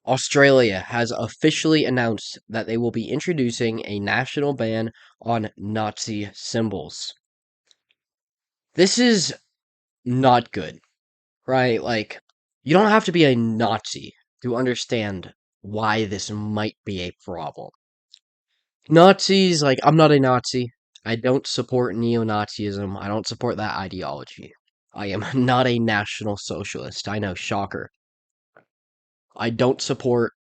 Australia has officially announced that they will be introducing a national ban on Nazi symbols. This is not good, right? Like, you don't have to be a Nazi to understand why this might be a problem. Nazis, like, I'm not a Nazi. I don't support neo Nazism. I don't support that ideology. I am not a national socialist. I know, shocker. I don't support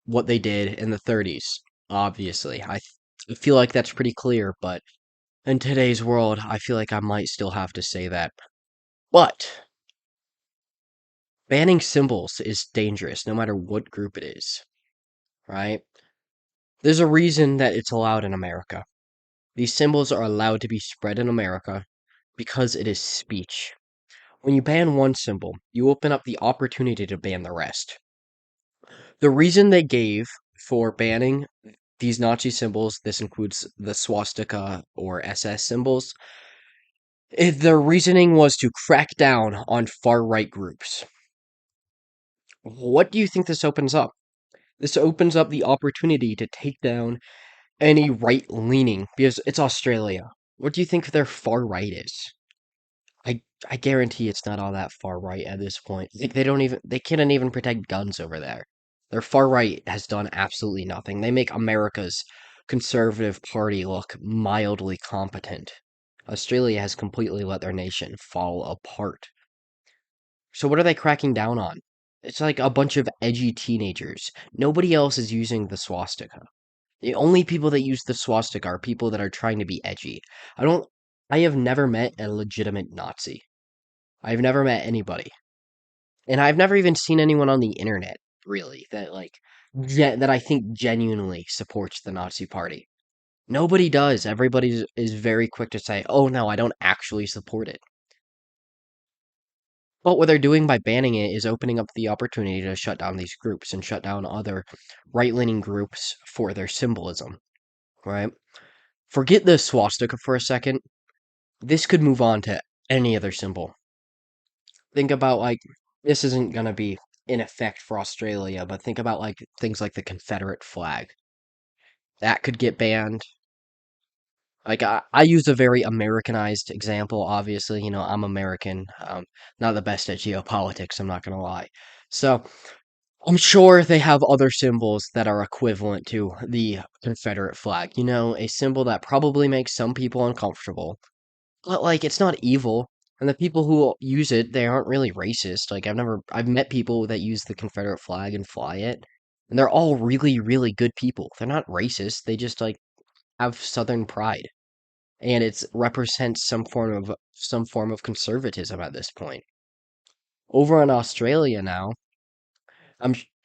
what they did in the 30s, obviously. I feel like that's pretty clear, but in today's world, I feel like I might still have to say that. But banning symbols is dangerous, no matter what group it is, right? There's a reason that it's allowed in America. These symbols are allowed to be spread in America because it is speech. When you ban one symbol, you open up the opportunity to ban the rest. The reason they gave for banning these Nazi symbols, this includes the swastika or SS symbols, their reasoning was to crack down on far right groups. What do you think this opens up? This opens up the opportunity to take down any right leaning because it's Australia. What do you think their far right is? I guarantee it's not all that far right at this point. They can't even protect guns over there. Their far right has done absolutely nothing. They make America's conservative party look mildly competent. Australia has completely let their nation fall apart. So what are they cracking down on? It's like a bunch of edgy teenagers. Nobody else is using the swastika. The only people that use the swastika are people that are trying to be edgy. I don't I have never met a legitimate Nazi. I've never met anybody. And I've never even seen anyone on the internet, really, that that I think genuinely supports the Nazi party. Nobody does. Everybody is very quick to say, "Oh no, I don't actually support it." But what they're doing by banning it is opening up the opportunity to shut down these groups and shut down other right-leaning groups for their symbolism, right? Forget the swastika for a second. This could move on to any other symbol. Think about this isn't gonna be in effect for Australia, but think about things like the Confederate flag. That could get banned. I use a very Americanized example, obviously. I'm American. Not the best at geopolitics, I'm not gonna lie. So I'm sure they have other symbols that are equivalent to the Confederate flag. A symbol that probably makes some people uncomfortable. But, it's not evil, and the people who use it, they aren't really racist. I've met people that use the Confederate flag and fly it, and they're all really, really good people. They're not racist, they just, have Southern pride, and it represents some form of conservatism at this point. Over in Australia now,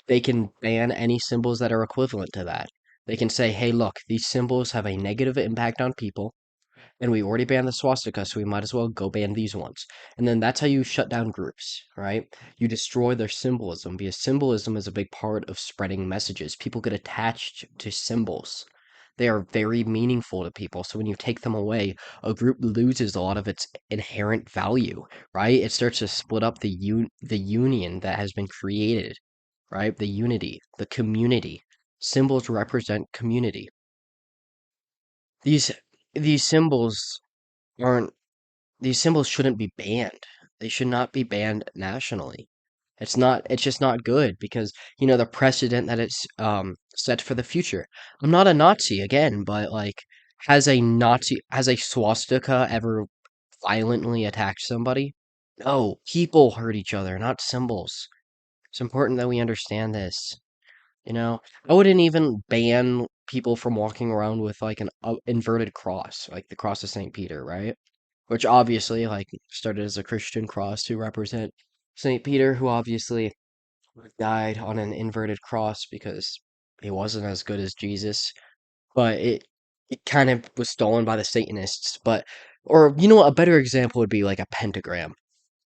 they can ban any symbols that are equivalent to that. They can say, "Hey, look, these symbols have a negative impact on people, and we already banned the swastika, so we might as well go ban these ones." And then that's how you shut down groups, right? You destroy their symbolism because symbolism is a big part of spreading messages. People get attached to symbols. They are very meaningful to people. So when you take them away, a group loses a lot of its inherent value, right? It starts to split up the union that has been created, right? The unity, the community. Symbols represent community. These these symbols aren't these symbols shouldn't be banned. They should not be banned nationally. It's just not good because, the precedent that it's set for the future. I'm not a Nazi again, but has a swastika ever violently attacked somebody? No, people hurt each other, not symbols. It's important that we understand this. I wouldn't even ban people from walking around with an inverted cross, like the cross of St. Peter, right? Which obviously started as a Christian cross to represent St. Peter, who obviously died on an inverted cross because he wasn't as good as Jesus. But it kind of was stolen by the Satanists. Or a better example would be like a pentagram.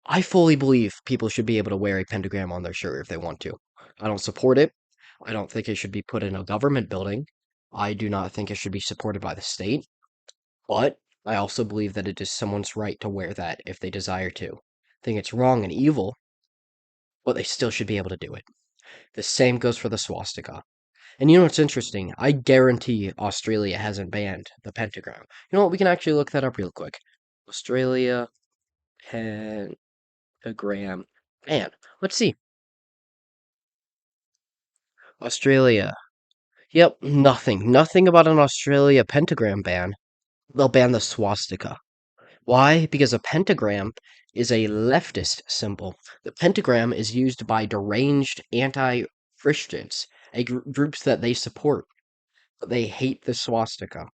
I fully believe people should be able to wear a pentagram on their shirt if they want to. I don't support it. I don't think it should be put in a government building. I do not think it should be supported by the state. But I also believe that it is someone's right to wear that if they desire to. I think it's wrong and evil, but they still should be able to do it. The same goes for the swastika. And you know what's interesting? I guarantee Australia hasn't banned the pentagram. You know what? We can actually look that up real quick. Australia pentagram ban. Let's see. Australia. Yep, nothing. Nothing about an Australia pentagram ban. They'll ban the swastika. Why? Because a pentagram is a leftist symbol. The pentagram is used by deranged anti-Christians, groups that they support. But they hate the swastika,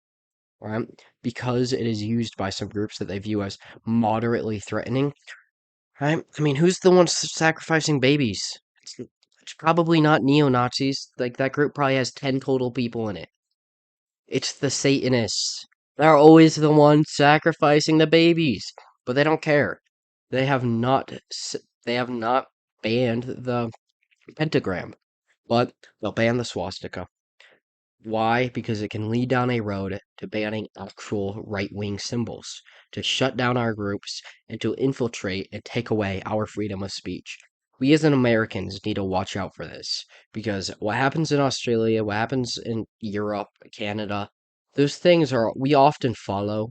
right? Because it is used by some groups that they view as moderately threatening, right? I mean, who's the one sacrificing babies? It's probably not neo-Nazis. Like, that group probably has 10 total people in it. It's the Satanists. They're always the ones sacrificing the babies, but they don't care. They have not. They have not banned the pentagram, but they'll ban the swastika. Why? Because it can lead down a road to banning actual right-wing symbols, to shut down our groups, and to infiltrate and take away our freedom of speech. We as Americans need to watch out for this, because what happens in Australia, what happens in Europe, Canada, those things are, we often follow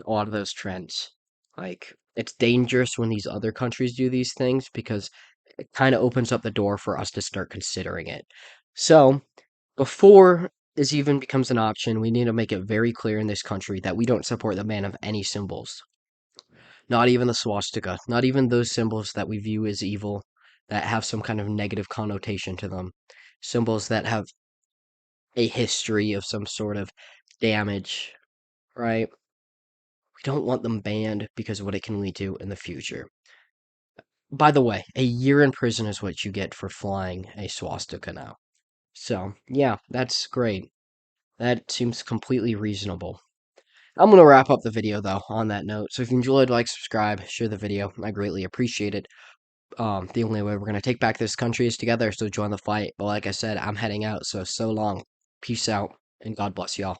a lot of those trends. Like, it's dangerous when these other countries do these things because it kind of opens up the door for us to start considering it. So, before this even becomes an option, we need to make it very clear in this country that we don't support the ban of any symbols. Not even the swastika, not even those symbols that we view as evil, that have some kind of negative connotation to them. Symbols that have a history of some sort of damage, right? We don't want them banned because of what it can lead to in the future. By the way, a year in prison is what you get for flying a swastika now. So, yeah, that's great. That seems completely reasonable. I'm going to wrap up the video, though, on that note. So if you enjoyed, like, subscribe, share the video. I greatly appreciate it. The only way we're going to take back this country is together, so join the fight. But like I said, I'm heading out, so long. Peace out, and God bless y'all.